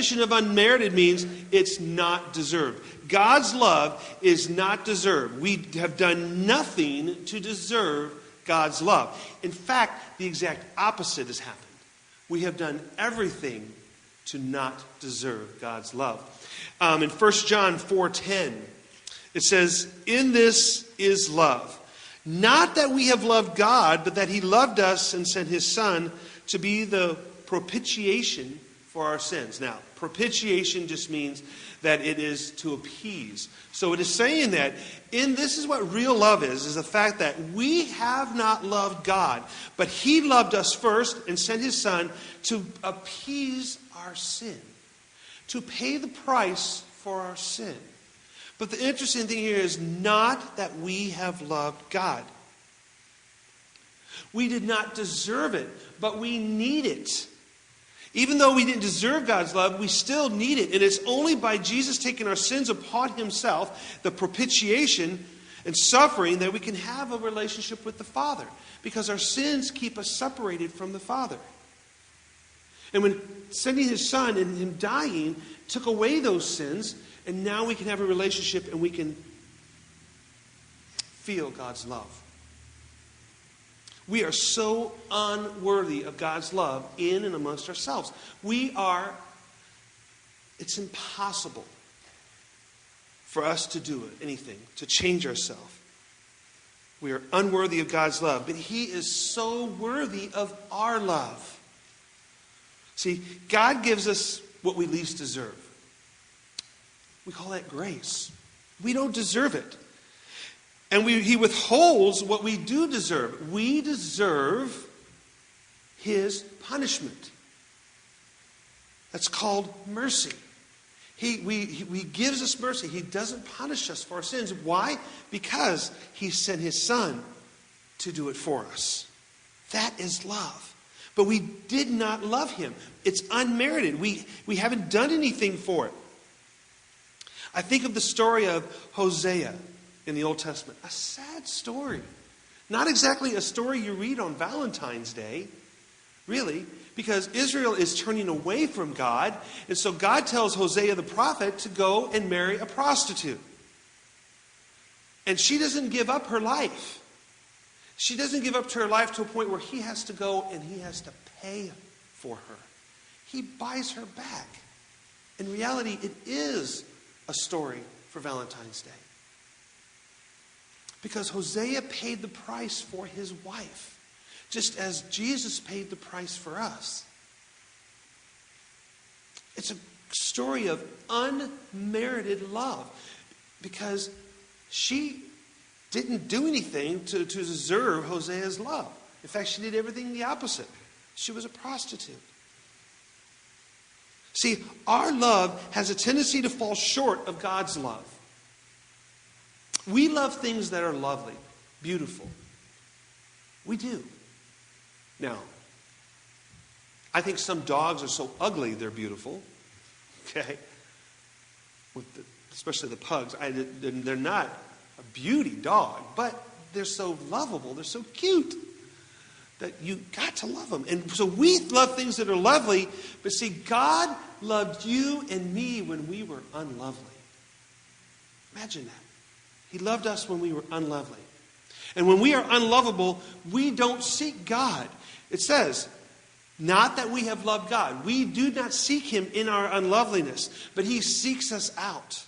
definition of unmerited means it's not deserved. God's love is not deserved. We have done nothing to deserve God's love. In fact, the exact opposite has happened. We have done everything to not deserve God's love. In 1 John 4:10, it says, "In this is love. Not that we have loved God, but that He loved us and sent His Son to be the propitiation for our sins." Now, propitiation just means that it is to appease. So it is saying that this is what real love is the fact that we have not loved God, but He loved us first and sent His Son to appease our sin, to pay the price for our sin. But the interesting thing here is not that we have loved God. We did not deserve it, but we need it. Even though we didn't deserve God's love, we still need it. And it's only by Jesus taking our sins upon Himself, the propitiation and suffering, that we can have a relationship with the Father. Because our sins keep us separated from the Father. And when sending His Son and Him dying took away those sins, and now we can have a relationship and we can feel God's love. We are so unworthy of God's love in and amongst ourselves. It's impossible for us to do anything, to change ourselves. We are unworthy of God's love, but He is so worthy of our love. See, God gives us what we least deserve. We call that grace. We don't deserve it. And He withholds what we do deserve. We deserve His punishment. That's called mercy. He gives us mercy. He doesn't punish us for our sins. Why? Because He sent His Son to do it for us. That is love. But we did not love Him. It's unmerited. We haven't done anything for it. I think of the story of Hosea in the Old Testament. A sad story. Not exactly a story you read on Valentine's Day, really, because Israel is turning away from God. And so God tells Hosea the prophet to go and marry a prostitute. And she doesn't give up her life. She doesn't give up to her life to a point where he has to go and he has to pay for her. He buys her back. In reality, it is a story for Valentine's Day. Because Hosea paid the price for his wife, just as Jesus paid the price for us. It's a story of unmerited love, because she didn't do anything to deserve Hosea's love. In fact, she did everything the opposite. She was a prostitute. See, our love has a tendency to fall short of God's love. We love things that are lovely, beautiful. We do. Now, I think some dogs are so ugly they're beautiful. Okay? Especially the pugs. They're not a beauty dog, but they're so lovable, they're so cute, that you got to love them. And so we love things that are lovely, but see, God loved you and me when we were unlovely. Imagine that. He loved us when we were unlovely. And when we are unlovable, we don't seek God. It says, not that we have loved God. We do not seek Him in our unloveliness, but He seeks us out.